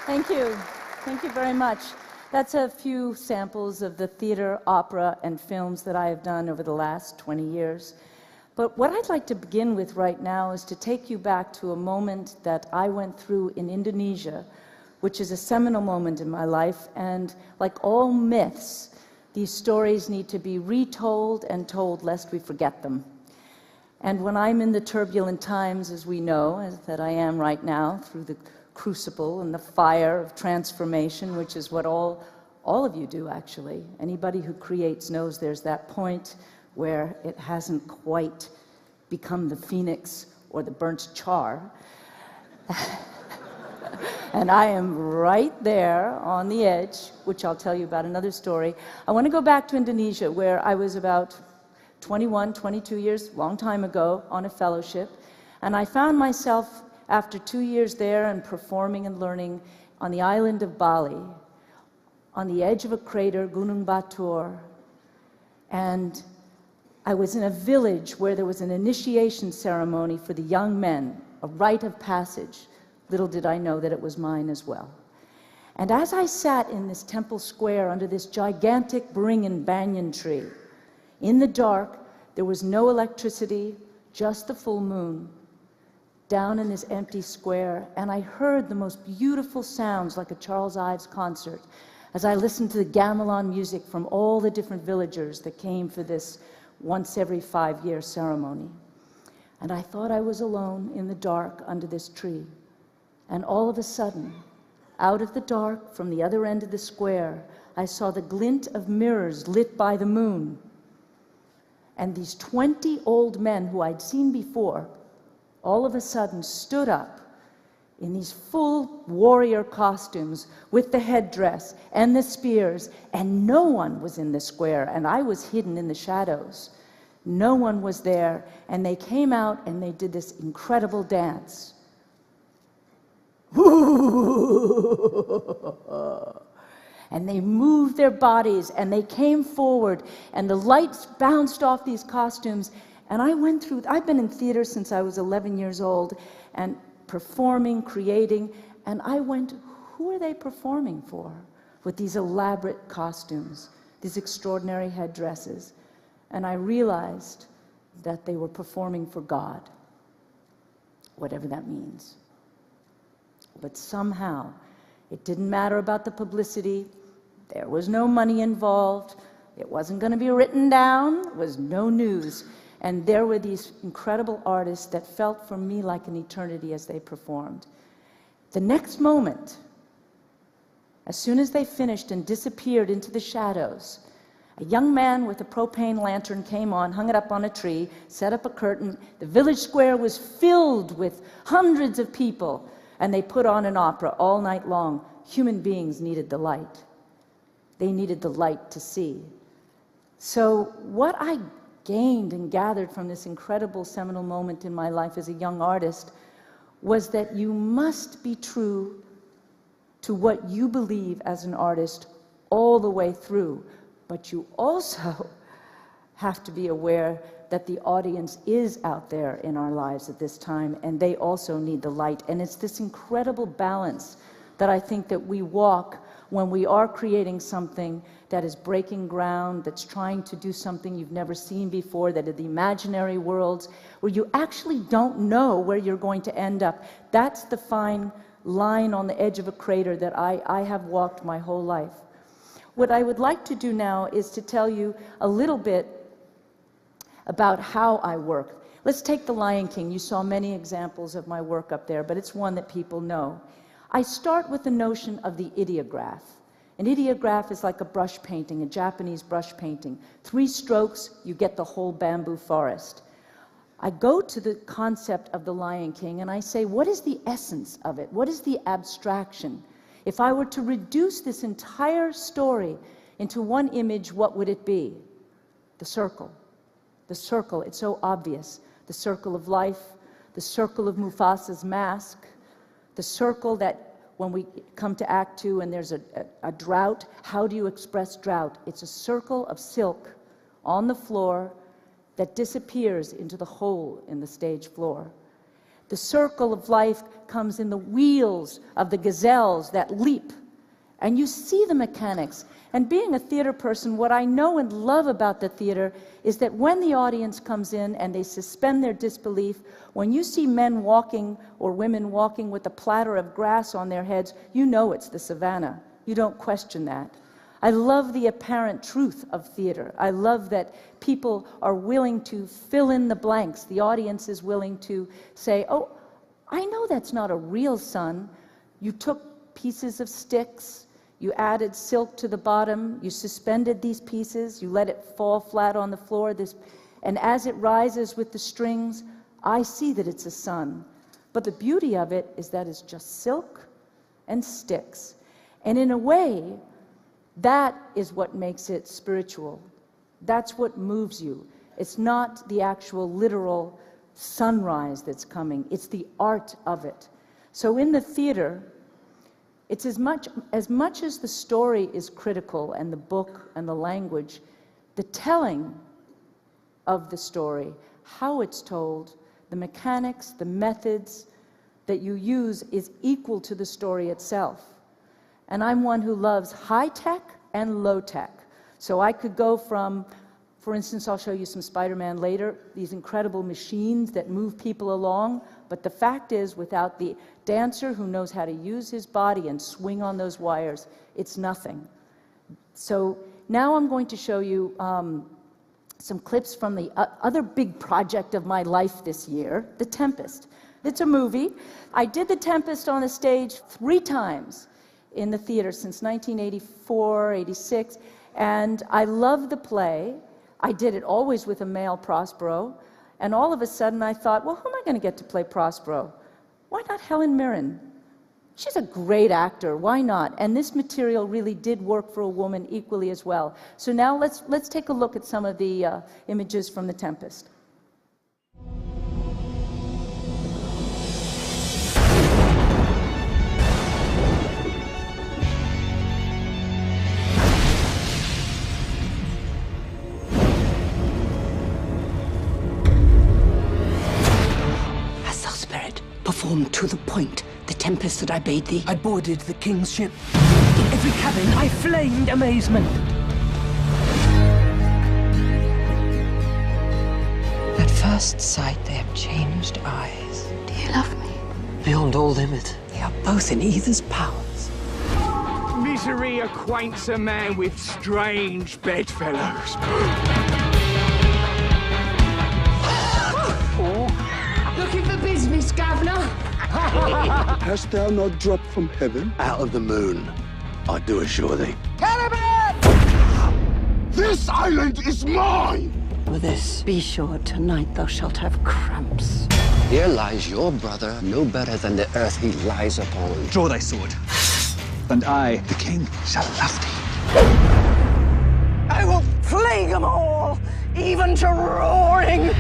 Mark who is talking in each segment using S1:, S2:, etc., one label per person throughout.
S1: Thank you. Thank you very much. That's a few samples of the theater, opera, and films that I have done over the last 20 years. But what I'd like to begin with right now is to take you back to a moment that I went through in Indonesia, which is a seminal moment in my life. And like all myths, these stories need to be retold and told lest we forget them. And when I'm in the turbulent times, as we know, as that I am right now, through the crucible and the fire of transformation, which is what all of you do, actually. Anybody who creates knows there's that point where it hasn't quite become the phoenix or the burnt char. And I am right there on the edge, which I'll tell you about another story. I want to go back to Indonesia, where I was about 21, 22 years, long time ago, on a fellowship. And I found myself, after 2 years there and performing and learning, on the island of Bali, on the edge of a crater, Gunung Batur. And I was in a village where there was an initiation ceremony for the young men, a rite of passage. Little did I know that it was mine as well. And as I sat in this temple square under this gigantic Beringin banyan tree, in the dark, there was no electricity, just the full moon, down in this empty square, and I heard the most beautiful sounds like a Charles Ives concert as I listened to the gamelan music from all the different villagers that came for this once every 5-year ceremony. And I thought I was alone in the dark under this tree. And all of a sudden, out of the dark from the other end of the square, I saw the glint of mirrors lit by the moon. And these 20 old men who I'd seen before all of a sudden stood up in these full warrior costumes with the headdress and the spears, and no one was in the square, and I was hidden in the shadows. No one was there, and they came out and they did this incredible dance. And they moved their bodies, and they came forward, and the lights bounced off these costumes. And I've been in theater since I was 11 years old, and performing, creating, and I went, who are they performing for? With these elaborate costumes, these extraordinary headdresses. And I realized that they were performing for God, whatever that means. But somehow, it didn't matter about the publicity. There was no money involved. It wasn't going to be written down. It was no news. And there were these incredible artists that felt for me like an eternity as they performed. The next moment, as soon as they finished and disappeared into the shadows, a young man with a propane lantern came on, hung it up on a tree, set up a curtain. The village square was filled with hundreds of people, and they put on an opera all night long. Human beings needed the light. They needed the light to see. So what I gained and gathered from this incredible seminal moment in my life as a young artist was that you must be true to what you believe as an artist all the way through, but you also have to be aware that the audience is out there in our lives at this time, and they also need the light. And it's this incredible balance that I think that we walk when we are creating something that is breaking ground, that's trying to do something you've never seen before, that are the imaginary worlds, where you actually don't know where you're going to end up. That's the fine line on the edge of a crater that I have walked my whole life. What I would like to do now is to tell you a little bit about how I work. Let's take The Lion King. You saw many examples of my work up there, but it's one that people know. I start with the notion of the ideograph. An ideograph is like a brush painting, a Japanese brush painting. 3 strokes, you get the whole bamboo forest. I go to the concept of The Lion King and I say, what is the essence of it? What is the abstraction? If I were to reduce this entire story into one image, what would it be? The circle. The circle, it's so obvious. The circle of life, the circle of Mufasa's mask, the circle that when we come to Act 2 and there's a drought, how do you express drought? It's a circle of silk on the floor that disappears into the hole in the stage floor. The circle of life comes in the wheels of the gazelles that leap. And you see the mechanics. And being a theater person, what I know and love about the theater is that when the audience comes in and they suspend their disbelief, when you see men walking or women walking with a platter of grass on their heads, you know it's the savannah. You don't question that. I love the apparent truth of theater. I love that people are willing to fill in the blanks. The audience is willing to say, oh, I know that's not a real sun. You took pieces of sticks, you added silk to the bottom, you suspended these pieces, you let it fall flat on the floor, and as it rises with the strings, I see that it's a sun. But the beauty of it is that it's just silk and sticks. And in a way, that is what makes it spiritual. That's what moves you. It's not the actual literal sunrise that's coming. It's the art of it. So in the theater, it's as much as the story is critical and the book and the language, the telling of the story, how it's told, the mechanics, the methods that you use is equal to the story itself. And I'm one who loves high tech and low tech. So I could go from, for instance, I'll show you some Spider-Man later, these incredible machines that move people along. But the fact is, without the dancer who knows how to use his body and swing on those wires, it's nothing. So now I'm going to show you some clips from the other big project of my life this year, The Tempest. It's a movie. I did The Tempest on the stage 3 times in the theater since 1984, 86, and I love the play. I did it always with a male Prospero, and all of a sudden I thought, well, who am I going to get to play Prospero? Why not Helen Mirren? She's a great actor, why not? And this material really did work for a woman equally as well. So now let's take a look at some of the images from The Tempest.
S2: Performed to the point the tempest that I bade thee.
S3: I boarded the king's ship. In every cabin I flamed amazement.
S2: At first sight they have changed eyes.
S4: Do you love me?
S3: Beyond all limit.
S2: They are both in either's powers.
S5: Misery acquaints a man with strange bedfellows.
S4: Looking for business, Governor?
S6: Hast thou not dropped from heaven?
S7: Out of the moon, I do assure thee.
S6: This island is mine!
S2: With this, be sure tonight thou shalt have cramps.
S7: Here lies your brother, no better than the earth he lies upon.
S8: Draw thy sword, and I, the king, shall love thee.
S2: I will plague them all, even to roaring.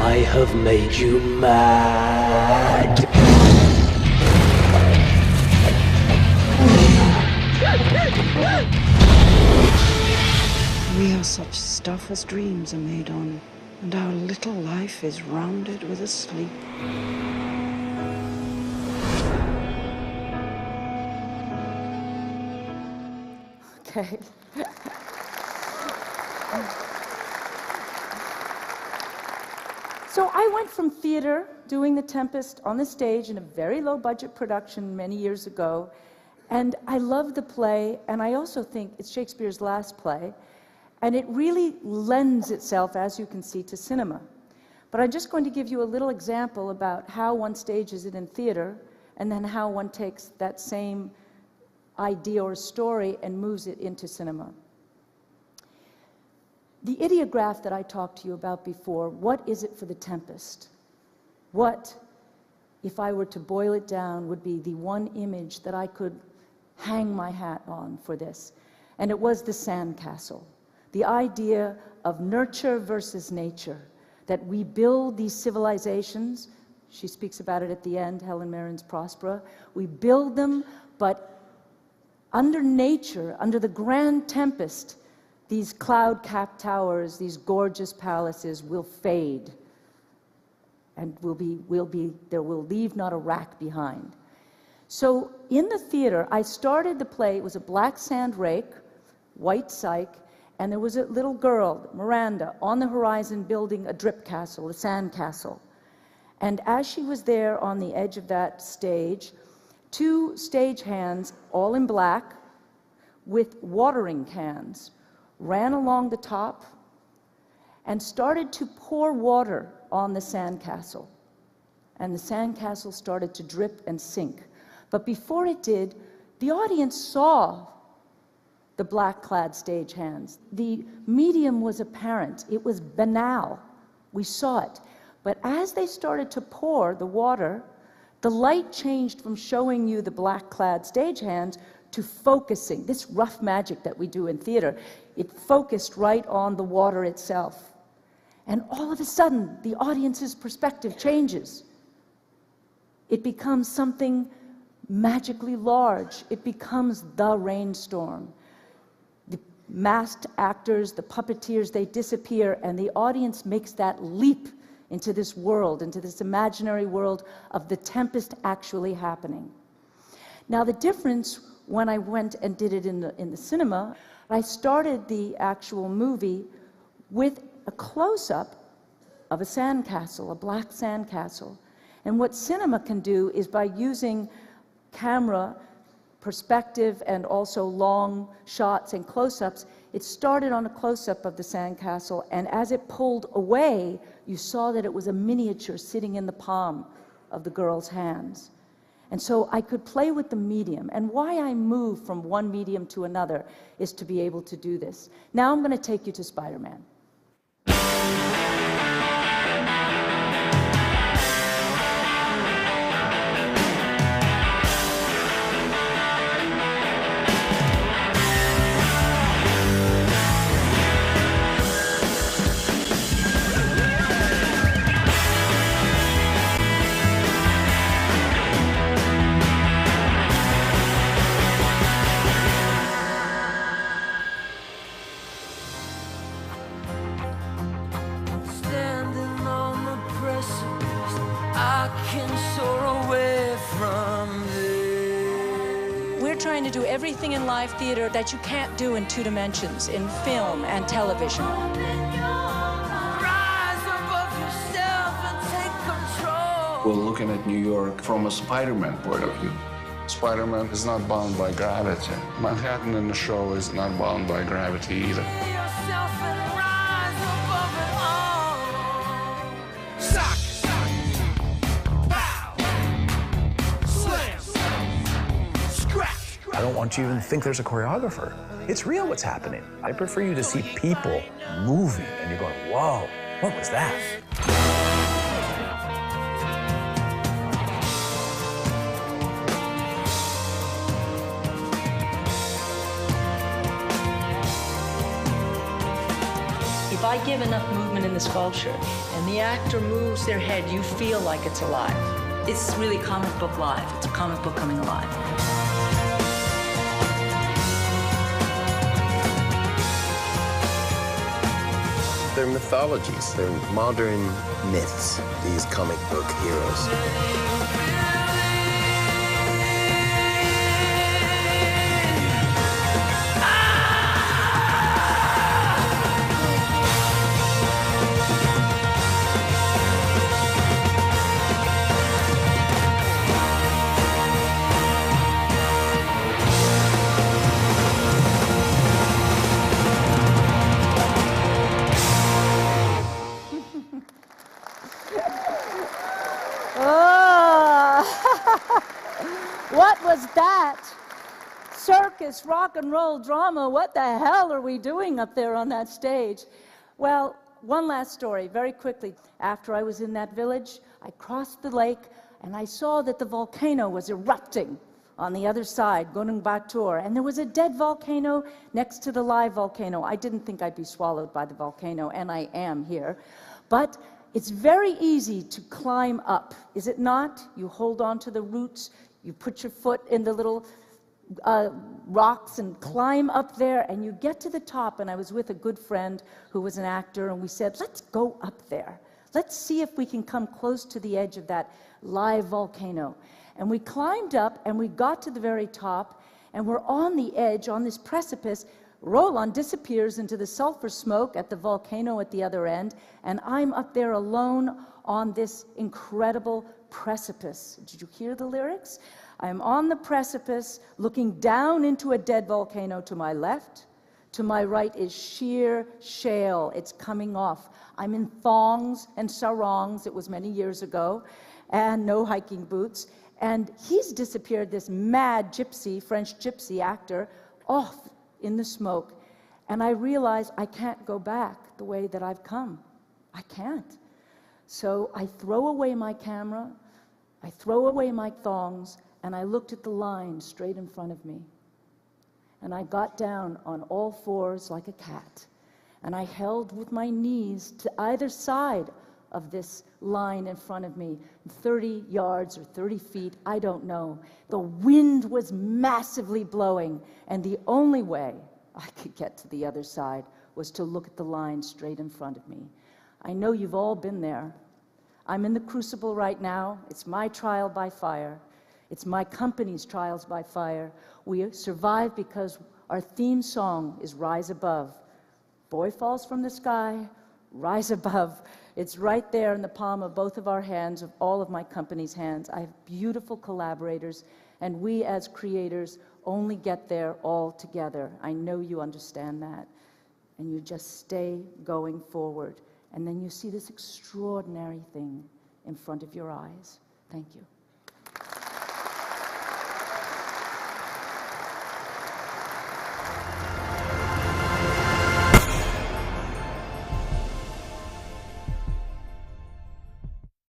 S3: I have made you mad.
S2: We are such stuff as dreams are made on, and our little life is rounded with a sleep.
S1: Okay. So I went from theater, doing The Tempest on the stage in a very low-budget production many years ago, and I love the play, and I also think it's Shakespeare's last play, and it really lends itself, as you can see, to cinema. But I'm just going to give you a little example about how one stages it in theater, and then how one takes that same idea or story and moves it into cinema. The ideograph that I talked to you about before, what is it for The Tempest? What, if I were to boil it down, would be the one image that I could hang my hat on for this? And it was the sandcastle. The idea of nurture versus nature, that we build these civilizations. She speaks about it at the end, Helen Mirren's Prospera. We build them, but under nature, under the grand tempest, these cloud-capped towers, these gorgeous palaces will fade. and there will leave not a rack behind. So in the theater, I started the play. It was a black sand rake, white cyc, and there was a little girl, Miranda, on the horizon building a drip castle, a sand castle. And as she was there on the edge of that stage, 2 stagehands, all in black, with watering cans, ran along the top and started to pour water on the sandcastle. And the sandcastle started to drip and sink. But before it did, the audience saw the black-clad stagehands. The medium was apparent. It was banal. We saw it. But as they started to pour the water, the light changed from showing you the black-clad stagehands to focusing. This rough magic that we do in theater, it focused right on the water itself. And all of a sudden, the audience's perspective changes. It becomes something magically large. It becomes the rainstorm. The masked actors, the puppeteers, they disappear, and the audience makes that leap into this world, into this imaginary world of the tempest actually happening. Now, the difference when I went and did it in the cinema, I started the actual movie with a close-up of a sandcastle, a black sandcastle. And what cinema can do is, by using camera perspective and also long shots and close-ups, it started on a close-up of the sandcastle, and as it pulled away, you saw that it was a miniature sitting in the palm of the girl's hands. And so I could play with the medium. And why I moved from one medium to another is to be able to do this. Now I'm going to take you to Spider-Man. We're trying to do everything in live theater that you can't do in 2 dimensions, in film and television.
S9: We're looking at New York from a Spider-Man point of view. Spider-Man is not bound by gravity. Manhattan in the show is not bound by gravity either.
S10: I don't want you to even think there's a choreographer. It's real what's happening. I prefer you to see people moving and you're going, whoa, what was that?
S1: If I give enough movement in the sculpture and the actor moves their head, you feel like it's alive. It's really comic book live. It's a comic book coming alive.
S7: They're mythologies. They're modern myths, these comic book heroes.
S1: What was that? Circus, rock and roll, drama, what the hell are we doing up there on that stage? Well, one last story, very quickly. After I was in that village, I crossed the lake and I saw that the volcano was erupting on the other side, Gunung Batur, and there was a dead volcano next to the live volcano. I didn't think I'd be swallowed by the volcano, and I am here. But it's very easy to climb up, is it not? You hold on to the roots, you put your foot in the little rocks and climb up there, and you get to the top. And I was with a good friend who was an actor, and we said, let's go up there. Let's see if we can come close to the edge of that live volcano. And we climbed up, and we got to the very top, and we're on the edge, on this precipice. Roland disappears into the sulfur smoke at the volcano at the other end, and I'm up there alone on this incredible precipice. Did you hear the lyrics? I'm on the precipice, looking down into a dead volcano to my left. To my right is sheer shale. It's coming off. I'm in thongs and sarongs. It was many years ago, and no hiking boots. And he's disappeared, this mad gypsy, French gypsy actor, off in the smoke. And I realize I can't go back the way that I've come. I can't. So I throw away my camera, I throw away my thongs, and I looked at the line straight in front of me. And I got down on all fours like a cat. And I held with my knees to either side of this line in front of me, 30 yards or 30 feet, I don't know. The wind was massively blowing, and the only way I could get to the other side was to look at the line straight in front of me. I know you've all been there. I'm in the crucible right now. It's my trial by fire. It's my company's trials by fire. We survive because our theme song is Rise Above. Boy falls from the sky, rise above. It's right there in the palm of both of our hands, of all of my company's hands. I have beautiful collaborators, and we as creators only get there all together. I know you understand that. And you just stay going forward. And then you see this extraordinary thing in front of your eyes. Thank you.